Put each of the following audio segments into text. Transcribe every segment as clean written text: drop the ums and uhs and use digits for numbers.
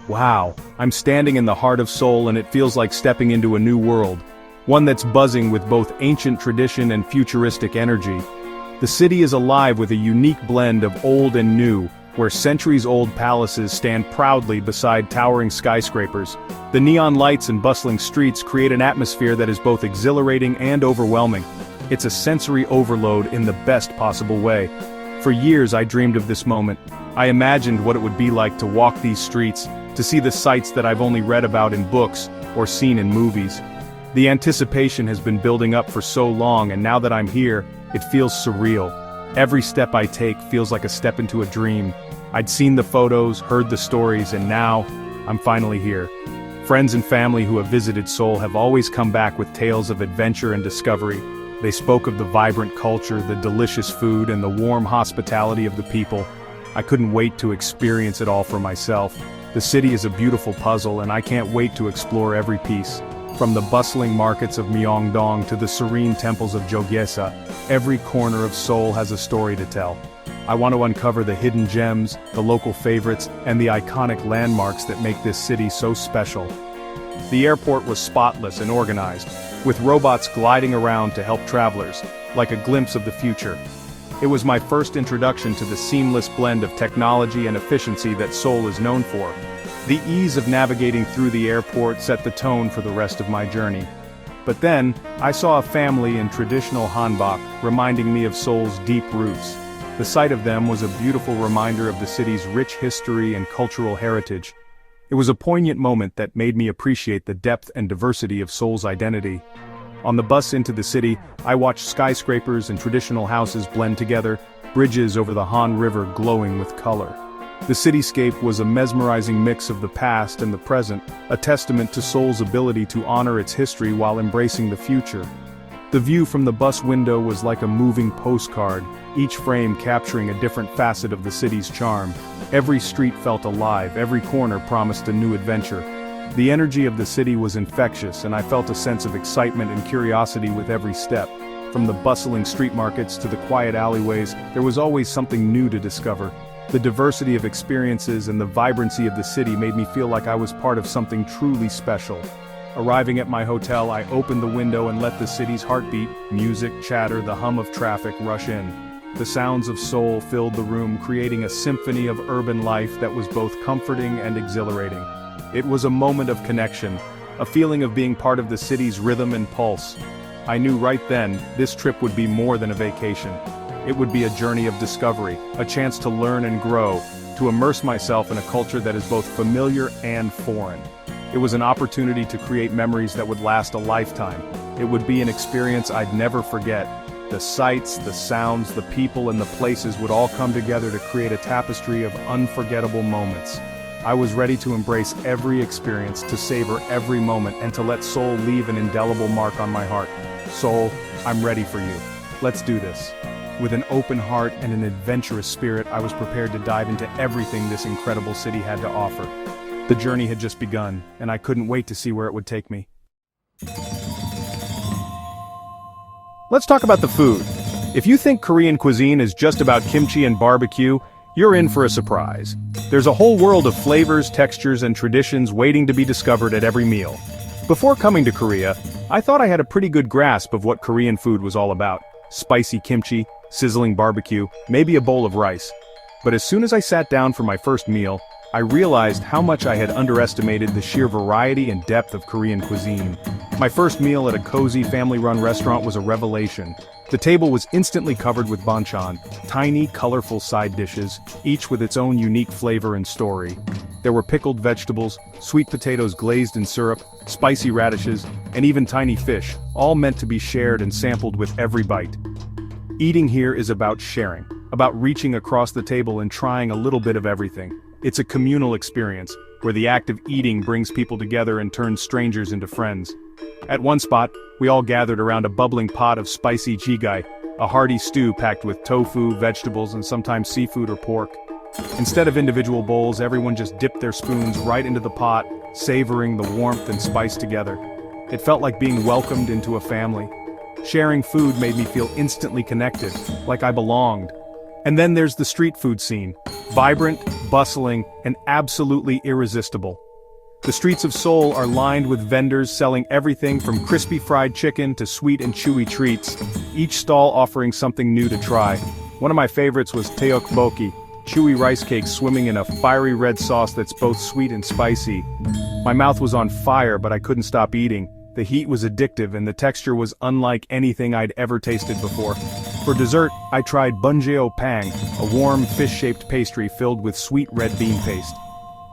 Wow, I'm standing in the heart of Seoul and it feels like stepping into a new world. One that's buzzing with both ancient tradition and futuristic energy. The city is alive with a unique blend of old and new, where centuries-old palaces stand proudly beside towering skyscrapers. The neon lights and bustling streets create an atmosphere that is both exhilarating and overwhelming. It's a sensory overload in the best possible way. For years I dreamed of this moment. I imagined what it would be like to walk these streets, to see the sights that I've only read about in books or seen in movies. The anticipation has been building up for so long, and now that I'm here, it feels surreal. Every step I take feels like a step into a dream. I'd seen the photos, heard the stories, and now, I'm finally here. Friends and family who have visited Seoul have always come back with tales of adventure and discovery. They spoke of the vibrant culture, the delicious food, and the warm hospitality of the people. I couldn't wait to experience it all for myself. The city is a beautiful puzzle, and I can't wait to explore every piece. From the bustling markets of Myeongdong to the serene temples of Jogyesa, every corner of Seoul has a story to tell. I want to uncover the hidden gems, the local favorites, and the iconic landmarks that make this city so special. The airport was spotless and organized, with robots gliding around to help travelers, like a glimpse of the future. It was my first introduction to the seamless blend of technology and efficiency that Seoul is known for. The ease of navigating through the airport set the tone for the rest of my journey. But then, I saw a family in traditional hanbok, reminding me of Seoul's deep roots. The sight of them was a beautiful reminder of the city's rich history and cultural heritage. It was a poignant moment that made me appreciate the depth and diversity of Seoul's identity. On the bus into the city, I watched skyscrapers and traditional houses blend together, bridges over the Han River glowing with color. The cityscape was a mesmerizing mix of the past and the present, a testament to Seoul's ability to honor its history while embracing the future. The view from the bus window was like a moving postcard, each frame capturing a different facet of the city's charm. Every street felt alive, every corner promised a new adventure. The energy of the city was infectious, and I felt a sense of excitement and curiosity with every step. From the bustling street markets to the quiet alleyways, there was always something new to discover. The diversity of experiences and the vibrancy of the city made me feel like I was part of something truly special. Arriving at my hotel, I opened the window and let the city's heartbeat, music, chatter, the hum of traffic rush in. The sounds of Seoul filled the room, creating a symphony of urban life that was both comforting and exhilarating. It was a moment of connection, a feeling of being part of the city's rhythm and pulse. I knew right then, this trip would be more than a vacation. It would be a journey of discovery, a chance to learn and grow, to immerse myself in a culture that is both familiar and foreign. It was an opportunity to create memories that would last a lifetime. It would be an experience I'd never forget. The sights, the sounds, the people, and the places would all come together to create a tapestry of unforgettable moments. I was ready to embrace every experience, to savor every moment, and to let Seoul leave an indelible mark on my heart. Seoul, I'm ready for you. Let's do this. With an open heart and an adventurous spirit, I was prepared to dive into everything this incredible city had to offer. The journey had just begun, and I couldn't wait to see where it would take me. Let's talk about the food. If you think Korean cuisine is just about kimchi and barbecue, you're in for a surprise. There's a whole world of flavors, textures, and traditions waiting to be discovered at every meal. Before coming to Korea, I thought I had a pretty good grasp of what Korean food was all about. Spicy kimchi, sizzling barbecue, maybe a bowl of rice. But as soon as I sat down for my first meal, I realized how much I had underestimated the sheer variety and depth of Korean cuisine. My first meal at a cozy family-run restaurant was a revelation. The table was instantly covered with banchan, tiny, colorful side dishes, each with its own unique flavor and story. There were pickled vegetables, sweet potatoes glazed in syrup, spicy radishes, and even tiny fish, all meant to be shared and sampled with every bite. Eating here is about sharing, about reaching across the table and trying a little bit of everything. It's a communal experience, where the act of eating brings people together and turns strangers into friends. At one spot, we all gathered around a bubbling pot of spicy jjigae, a hearty stew packed with tofu, vegetables, and sometimes seafood or pork. Instead of individual bowls, everyone just dipped their spoons right into the pot, savoring the warmth and spice together. It felt like being welcomed into a family. Sharing food made me feel instantly connected, like I belonged. And then there's the street food scene. Vibrant, bustling, and absolutely irresistible. The streets of Seoul are lined with vendors selling everything from crispy fried chicken to sweet and chewy treats, each stall offering something new to try. One of my favorites was tteokbokki, chewy rice cakes swimming in a fiery red sauce that's both sweet and spicy. My mouth was on fire, but I couldn't stop eating. The heat was addictive and the texture was unlike anything I'd ever tasted before. For dessert, I tried bunjeo pang, a warm fish-shaped pastry filled with sweet red bean paste.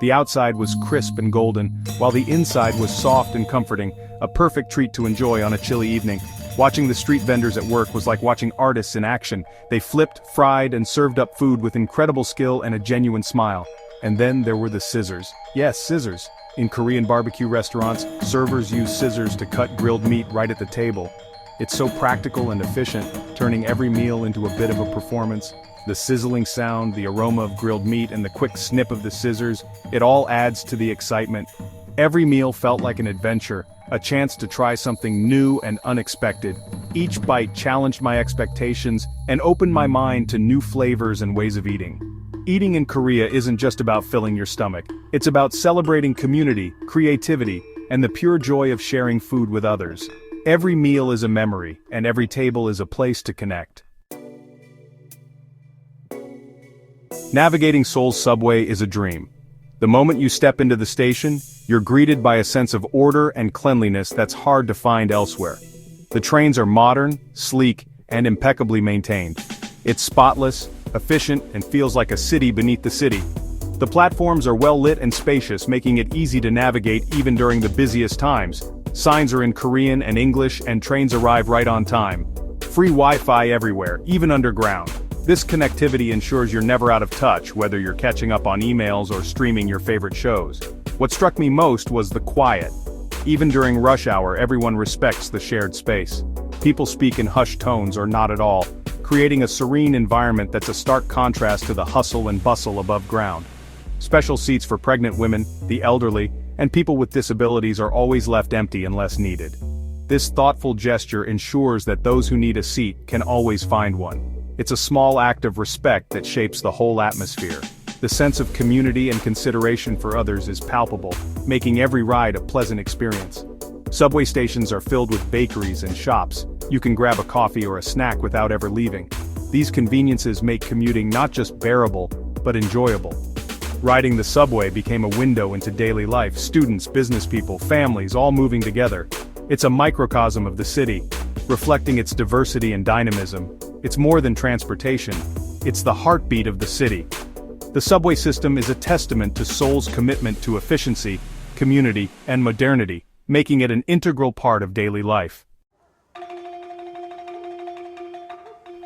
The outside was crisp and golden, while the inside was soft and comforting, a perfect treat to enjoy on a chilly evening. Watching the street vendors at work was like watching artists in action. They flipped, fried, and served up food with incredible skill and a genuine smile. And then there were the scissors. Yes, scissors. In Korean barbecue restaurants, servers use scissors to cut grilled meat right at the table. It's so practical and efficient, turning every meal into a bit of a performance. The sizzling sound, the aroma of grilled meat, and the quick snip of the scissors, it all adds to the excitement. Every meal felt like an adventure, a chance to try something new and unexpected. Each bite challenged my expectations and opened my mind to new flavors and ways of eating. Eating in Korea isn't just about filling your stomach. It's about celebrating community, creativity, and the pure joy of sharing food with others. Every meal is a memory, and every table is a place to connect. Navigating Seoul's subway is a dream. The moment you step into the station, you're greeted by a sense of order and cleanliness that's hard to find elsewhere. The trains are modern, sleek, and impeccably maintained. It's spotless, efficient, and feels like a city beneath the city. The platforms are well lit and spacious, making it easy to navigate even during the busiest times. Signs are in Korean and English, and trains arrive right on time. Free Wi-Fi everywhere, even underground. This connectivity ensures you're never out of touch, whether you're catching up on emails or streaming your favorite shows. What struck me most was the quiet. Even during rush hour, everyone respects the shared space. People speak in hushed tones or not at all, creating a serene environment that's a stark contrast to the hustle and bustle above ground. Special seats for pregnant women, the elderly, and people with disabilities are always left empty unless needed. This thoughtful gesture ensures that those who need a seat can always find one. It's a small act of respect that shapes the whole atmosphere. The sense of community and consideration for others is palpable, making every ride a pleasant experience. Subway stations are filled with bakeries and shops. You can grab a coffee or a snack without ever leaving. These conveniences make commuting not just bearable, but enjoyable. Riding the subway became a window into daily life, students, business people, families, all moving together. It's a microcosm of the city, reflecting its diversity and dynamism. It's more than transportation, it's the heartbeat of the city. The subway system is a testament to Seoul's commitment to efficiency, community, and modernity, making it an integral part of daily life.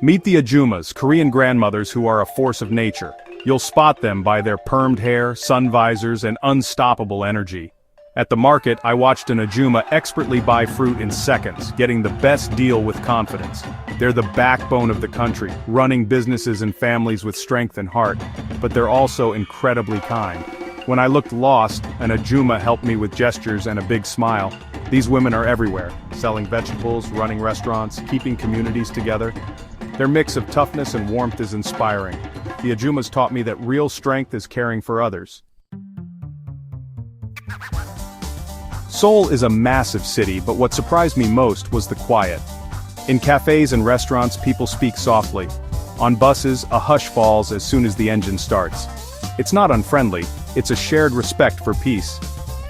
Meet the ajumas, Korean grandmothers who are a force of nature. You'll spot them by their permed hair, sun visors, and unstoppable energy. At the market, I watched an ajuma expertly buy fruit in seconds, getting the best deal with confidence. They're the backbone of the country, running businesses and families with strength and heart, but they're also incredibly kind. When I looked lost, an ajuma helped me with gestures and a big smile. These women are everywhere, selling vegetables, running restaurants, keeping communities together. Their mix of toughness and warmth is inspiring. The ajumas taught me that real strength is caring for others. Seoul is a massive city, but what surprised me most was the quiet. In cafes and restaurants, people speak softly. On buses, a hush falls as soon as the engine starts. It's not unfriendly, it's a shared respect for peace.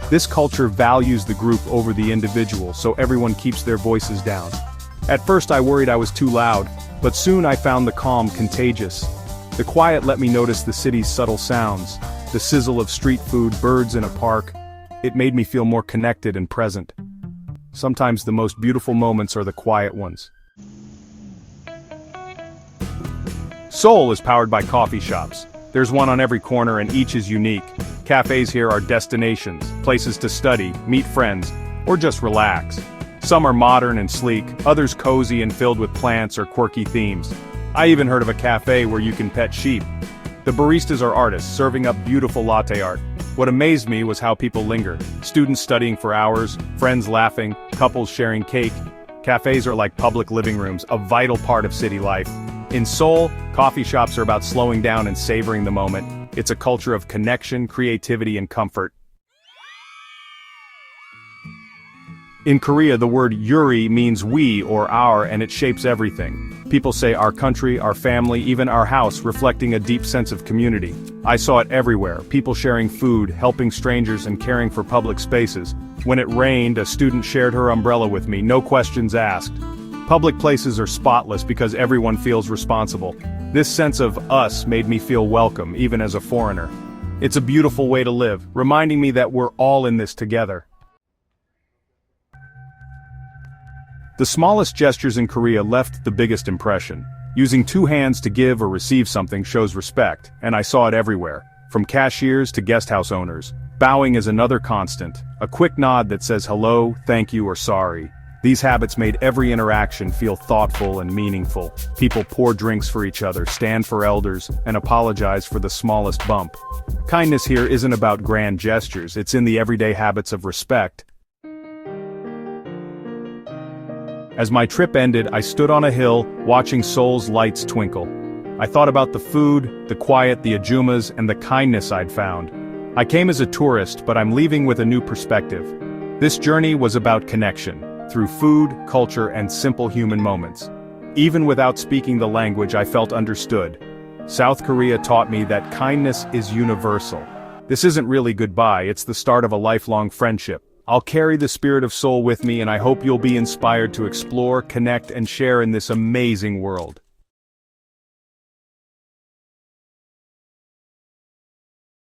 This culture values the group over the individual, so everyone keeps their voices down. At first I worried I was too loud, but soon I found the calm contagious. The quiet let me notice the city's subtle sounds, the sizzle of street food, birds in a park. It made me feel more connected and present. Sometimes the most beautiful moments are the quiet ones. Seoul is powered by coffee shops. There's one on every corner and each is unique. Cafes here are destinations, places to study, meet friends, or just relax. Some are modern and sleek, others cozy and filled with plants or quirky themes. I even heard of a cafe where you can pet sheep. The baristas are artists, serving up beautiful latte art. What amazed me was how people linger. Students studying for hours, friends laughing, couples sharing cake. Cafes are like public living rooms, a vital part of city life. In Seoul, coffee shops are about slowing down and savoring the moment. It's a culture of connection, creativity, and comfort. In Korea, the word yuri means we or our, and it shapes everything. People say our country, our family, even our house, reflecting a deep sense of community. I saw it everywhere, people sharing food, helping strangers, and caring for public spaces. When it rained, a student shared her umbrella with me, no questions asked. Public places are spotless because everyone feels responsible. This sense of us made me feel welcome, even as a foreigner. It's a beautiful way to live, reminding me that we're all in this together. The smallest gestures in Korea left the biggest impression. Using two hands to give or receive something shows respect, and I saw it everywhere, from cashiers to guesthouse owners. Bowing is another constant, a quick nod that says hello, thank you, or sorry. These habits made every interaction feel thoughtful and meaningful. People pour drinks for each other, stand for elders, and apologize for the smallest bump. Kindness here isn't about grand gestures, it's in the everyday habits of respect. As my trip ended, I stood on a hill, watching Seoul's lights twinkle. I thought about the food, the quiet, the ajumas, and the kindness I'd found. I came as a tourist, but I'm leaving with a new perspective. This journey was about connection, through food, culture, and simple human moments. Even without speaking the language, I felt understood. South Korea taught me that kindness is universal. This isn't really goodbye, it's the start of a lifelong friendship. I'll carry the spirit of Seoul with me, and I hope you'll be inspired to explore, connect, and share in this amazing world.